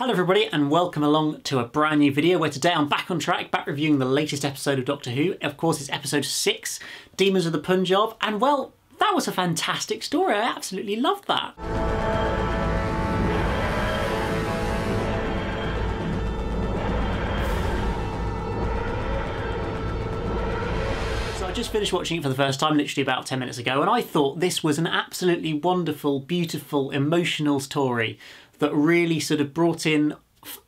Hello everybody and welcome along to a brand new video where today I'm back on track, back reviewing the latest episode of Doctor Who. Of course it's episode 6, Demons of the Punjab, and well, that was a fantastic story. I absolutely loved that. I just finished watching it for the first time literally about 10 minutes ago, and I thought this was an absolutely wonderful, beautiful, emotional story that really sort of brought in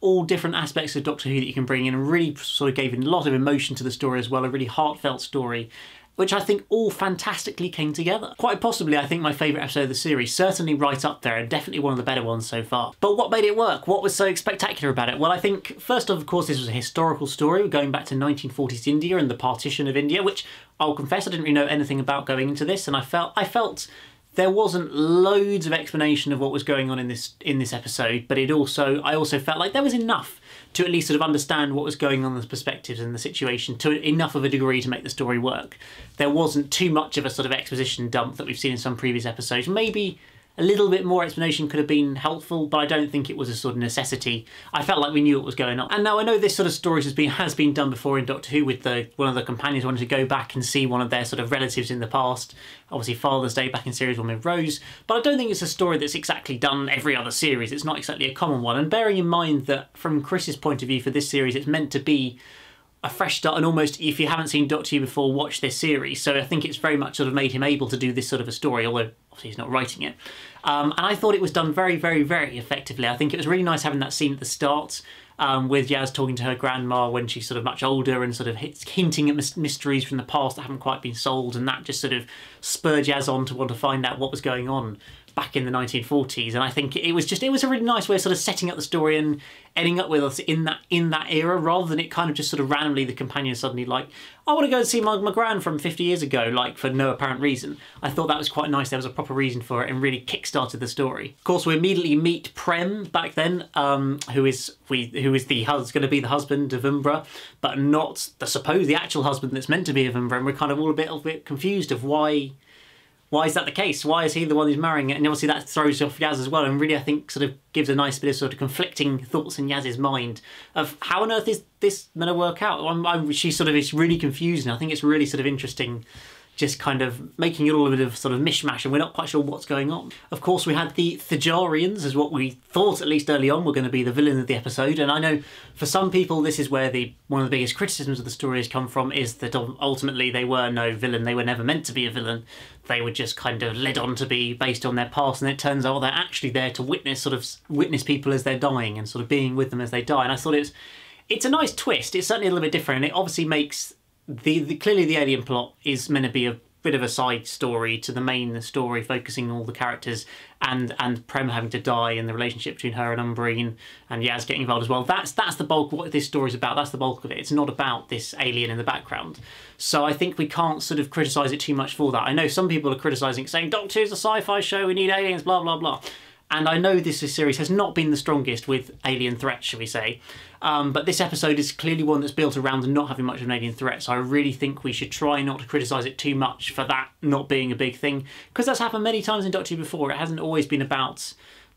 all different aspects of Doctor Who that you can bring in and really sort of gave in a lot of emotion to the story as well, a really heartfelt story, which I think all fantastically came together. Quite possibly, I think, my favourite episode of the series, certainly right up there and definitely one of the better ones so far. But what made it work? What was so spectacular about it? Well, I think, first of course, this was a historical story going back to 1940s India and the partition of India, which I'll confess I didn't really know anything about going into this, and I felt there wasn't loads of explanation of what was going on in this episode, but I also felt like there was enough to at least sort of understand what was going on in the perspectives and the situation to enough of a degree to make the story work. There wasn't too much of a sort of exposition dump that we've seen in some previous episodes. Maybe a little bit more explanation could have been helpful, but I don't think it was a sort of necessity. I felt like we knew what was going on. And now I know this sort of story has been done before in Doctor Who with one of the companions wanting to go back and see one of their sort of relatives in the past. Obviously Father's Day back in series 1 with Rose, but I don't think it's a story that's exactly done every other series. It's not exactly a common one. And bearing in mind that from Chris's point of view for this series, it's meant to be a fresh start, and almost, if you haven't seen Doctor Who before, watch this series. So I think it's very much sort of made him able to do this sort of a story, although obviously he's not writing it. And I thought it was done very, very, very effectively. I think it was really nice having that scene at the start with Yaz talking to her grandma when she's sort of much older and sort of hinting at mysteries from the past that haven't quite been solved, and that just sort of spurred Yaz on to want to find out what was going on back in the 1940s. And I think it was a really nice way of sort of setting up the story and ending up with us in that era, rather than it kind of just sort of randomly the companion suddenly like, I want to go and see my gran from 50 years ago, like for no apparent reason. I thought that was quite nice. There was a proper reason for it and really kick-started the story. Of course, we immediately meet Prem back then, who is going to be the husband of Umbra, but not the actual husband that's meant to be of Umbra, and we're kind of all a bit confused of why is that the case? Why is he the one who's marrying it? And obviously that throws off Yaz as well, and really I think sort of gives a nice bit of sort of conflicting thoughts in Yaz's mind of how on earth is this going to work out? She sort of is really confused, and I think it's really sort of interesting just kind of making it all a bit of sort of mishmash, and we're not quite sure what's going on. Of course, we had the Thajarians, as what we thought, at least early on, were going to be the villain of the episode, and I know for some people this is where one of the biggest criticisms of the story has come from, is that ultimately they were no villain. They were never meant to be a villain. They were just kind of led on to be based on their past, and it turns out they're actually there to witness people as they're dying and sort of being with them as they die. And I thought it's a nice twist. It's certainly a little bit different, and it obviously makes clearly the alien plot is meant to be a bit of a side story to the main story, focusing on all the characters and Prem having to die and the relationship between her and Umbreen and Yaz getting involved as well. That's the bulk of what this story's about. That's the bulk of it. It's not about this alien in the background. So I think we can't sort of criticise it too much for that. I know some people are criticising, saying Doctor Who's a sci-fi show, we need aliens, blah blah blah. And I know this series has not been the strongest with alien threats, shall we say. But this episode is clearly one that's built around not having much of an alien threat, so I really think we should try not to criticise it too much for that not being a big thing, because that's happened many times in Doctor Who before. It hasn't always been about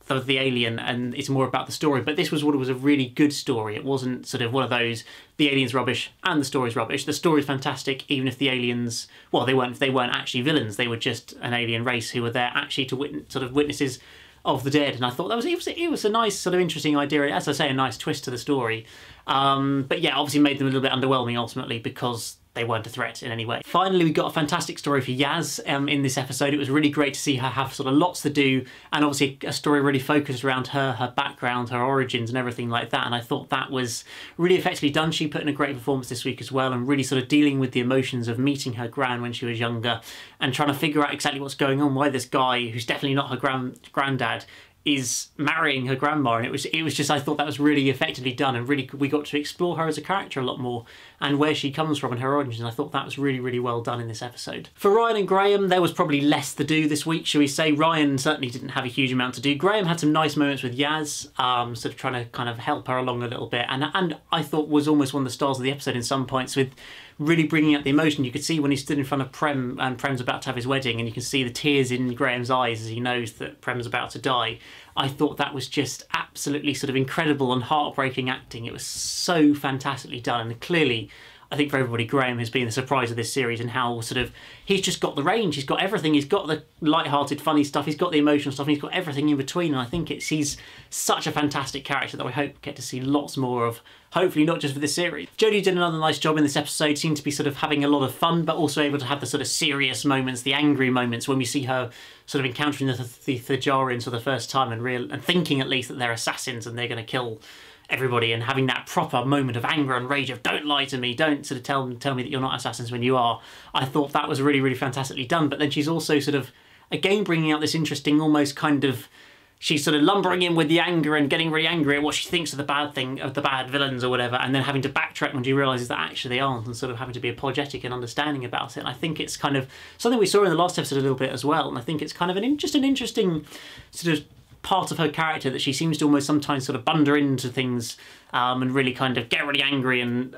the alien, and it's more about the story. But this was a really good story. It wasn't sort of one of those, the alien's rubbish and the story's rubbish. The story's fantastic, even if the aliens, well, they weren't actually villains. They were just an alien race who were there actually to witnesses of the dead, and I thought it was a nice sort of interesting idea, as I say, a nice twist to the story. But yeah, obviously made them a little bit underwhelming ultimately because they weren't a threat in any way. Finally, we got a fantastic story for Yaz in this episode. It was really great to see her have sort of lots to do, and obviously a story really focused around her background, her origins and everything like that, and I thought that was really effectively done. She put in a great performance this week as well, and really sort of dealing with the emotions of meeting her gran when she was younger and trying to figure out exactly what's going on, why this guy, who's definitely not her granddad, is marrying her grandma. And it was just, I thought that was really effectively done, and really we got to explore her as a character a lot more and where she comes from and her origins. I thought that was really, really well done in this episode. For Ryan and Graham, there was probably less to do this week, shall we say. Ryan certainly didn't have a huge amount to do. Graham had some nice moments with Yaz, sort of trying to kind of help her along a little bit, and I thought was almost one of the stars of the episode in some points, with really bringing out the emotion. You could see when he stood in front of Prem, and Prem's about to have his wedding, and you can see the tears in Graham's eyes as he knows that Prem's about to die. I thought that was just absolutely sort of incredible and heartbreaking acting. It was so fantastically done, and clearly, I think for everybody, Graham has been the surprise of this series, and how sort of he's just got the range, he's got everything, he's got the light-hearted funny stuff, he's got the emotional stuff, and he's got everything in between, and I think he's such a fantastic character that we hope get to see lots more of, hopefully not just for this series. Jodie did another nice job in this episode, seemed to be sort of having a lot of fun, but also able to have the sort of serious moments, the angry moments, when we see her sort of encountering the Thajarians for the first time and thinking at least that they're assassins and they're going to kill everybody, and having that proper moment of anger and rage of don't lie to me, don't sort of tell me that you're not assassins when you are. I thought that was really, really fantastically done. But then she's also sort of, again, bringing out this interesting, almost kind of, she's sort of lumbering in with the anger and getting really angry at what she thinks of the bad thing, of the bad villains or whatever, and then having to backtrack when she realises that actually they aren't, and sort of having to be apologetic and understanding about it. And I think it's kind of something we saw in the last episode a little bit as well, and I think it's kind of just an interesting sort of part of her character, that she seems to almost sometimes sort of blunder into things and really kind of get really angry, and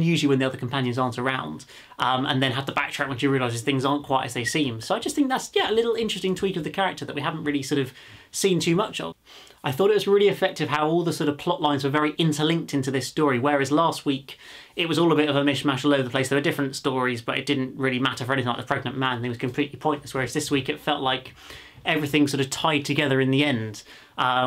usually when the other companions aren't around, and then have to backtrack when she realises things aren't quite as they seem. So I just think that's, yeah, a little interesting tweak of the character that we haven't really sort of seen too much of. I thought it was really effective how all the sort of plot lines were very interlinked into this story, whereas last week it was all a bit of a mishmash all over the place. There were different stories, but it didn't really matter for anything like the pregnant man thing was completely pointless, whereas this week it felt like everything sort of tied together in the end,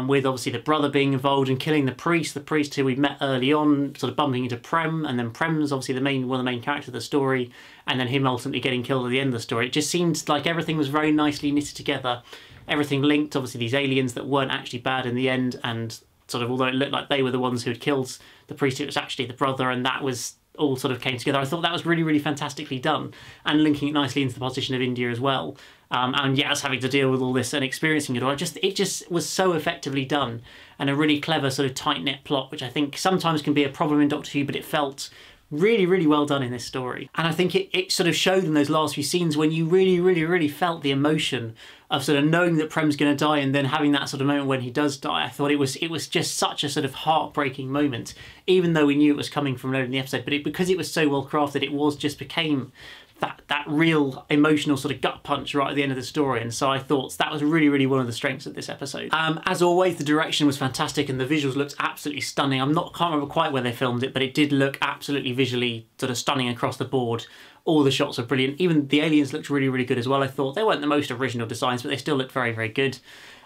with obviously the brother being involved in killing the priest who we met early on, sort of bumping into Prem, and then Prem's obviously one of the main characters of the story, and then him ultimately getting killed at the end of the story. It just seemed like everything was very nicely knitted together, everything linked, obviously these aliens that weren't actually bad in the end, and sort of, although it looked like they were the ones who had killed the priest, it was actually the brother, and that was all sort of came together. I thought that was really, really fantastically done, and linking it nicely into the position of India as well. And yeah, us having to deal with all this and experiencing it all, it just was so effectively done, and a really clever sort of tight-knit plot, which I think sometimes can be a problem in Doctor Who, but it felt really, really well done in this story. And I think it sort of showed in those last few scenes when you really, really, really felt the emotion of sort of knowing that Prem's going to die, and then having that sort of moment when he does die. I thought it was just such a sort of heartbreaking moment, even though we knew it was coming from earlier in the episode, but because it was so well crafted, it became that real emotional sort of gut punch right at the end of the story. And so I thought that was really, really one of the strengths of this episode. As always, the direction was fantastic and the visuals looked absolutely stunning. Can't remember quite where they filmed it, but it did look absolutely visually sort of stunning across the board. All the shots are brilliant. Even the aliens looked really, really good as well. I thought they weren't the most original designs, but they still looked very, very good.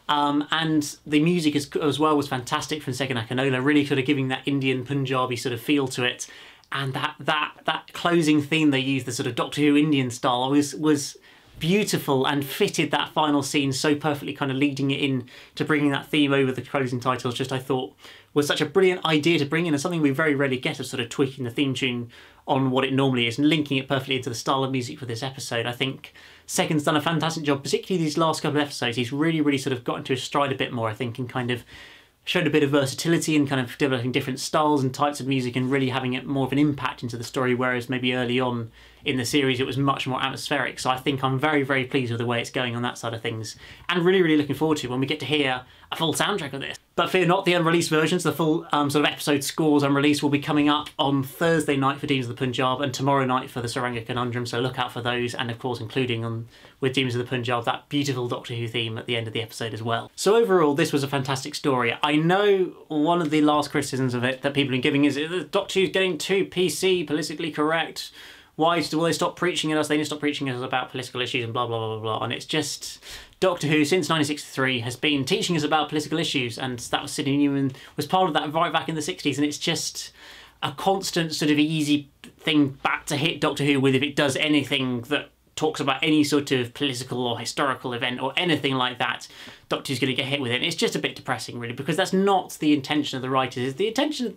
And the music as well was fantastic from Segun Akinola, really sort of giving that Indian Punjabi sort of feel to it. And that closing theme they used, the sort of Doctor Who Indian style, was beautiful and fitted that final scene so perfectly, kind of leading it in to bringing that theme over the closing titles. Just I thought was such a brilliant idea to bring in, and something we very rarely get, of sort of tweaking the theme tune on what it normally is and linking it perfectly into the style of music for this episode. I think Segun's done a fantastic job, particularly these last couple of episodes. He's really, really sort of got into his stride a bit more, I think, and kind of showed a bit of versatility and kind of developing different styles and types of music and really having it more of an impact into the story, whereas maybe early on in the series it was much more atmospheric. So I think I'm very, very pleased with the way it's going on that side of things, and really, really looking forward to when we get to hear a full soundtrack of this. But fear not, the unreleased versions, the full sort of episode scores unreleased, will be coming up on Thursday night for Demons of the Punjab and tomorrow night for the Saranga Conundrum, so look out for those, and of course including with Demons of the Punjab that beautiful Doctor Who theme at the end of the episode as well. So overall, this was a fantastic story. I know one of the last criticisms of it that people are giving is Doctor Who's getting too PC, politically correct. Why will they stop preaching at us? They need to stop preaching at us about political issues and blah, blah, blah, blah, blah. And it's just, Doctor Who, since 1963, has been teaching us about political issues, and that was Sidney Newman, was part of that right back in the 60s, and it's just a constant sort of easy thing back to hit Doctor Who with if it does anything that talks about any sort of political or historical event or anything like that. Doctor Who's going to get hit with it. And it's just a bit depressing, really, because that's not the intention of the writers. The intention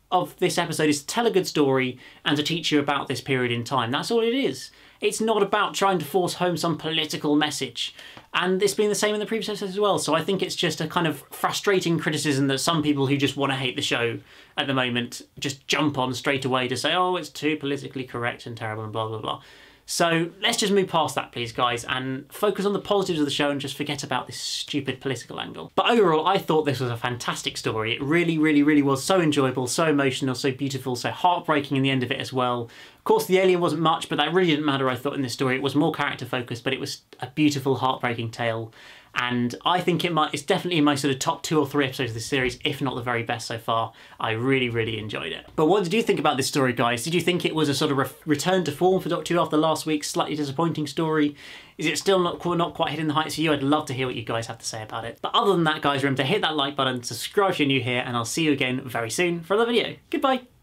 of this episode is to tell a good story and to teach you about this period in time. That's all it is. It's not about trying to force home some political message. And it's been the same in the previous episodes as well. So I think it's just a kind of frustrating criticism that some people who just want to hate the show at the moment just jump on straight away to say, oh, it's too politically correct and terrible and blah, blah, blah. So let's just move past that, please, guys, and focus on the positives of the show and just forget about this stupid political angle. But overall, I thought this was a fantastic story. It really, really, really was so enjoyable, so emotional, so beautiful, so heartbreaking in the end of it as well. Of course, the alien wasn't much, but that really didn't matter, I thought, in this story. It was more character-focused, but it was a beautiful, heartbreaking tale. and I think it's definitely in my sort of top 2 or 3 episodes of this series, if not the very best so far. I really, really enjoyed it. But what did you think about this story, guys? Did you think it was a sort of return to form for Doctor Who after last week's slightly disappointing story? Is it still not quite hitting the heights for you? I'd love to hear what you guys have to say about it. But other than that, guys, remember to hit that like button, subscribe if you're new here, and I'll see you again very soon for another video. Goodbye!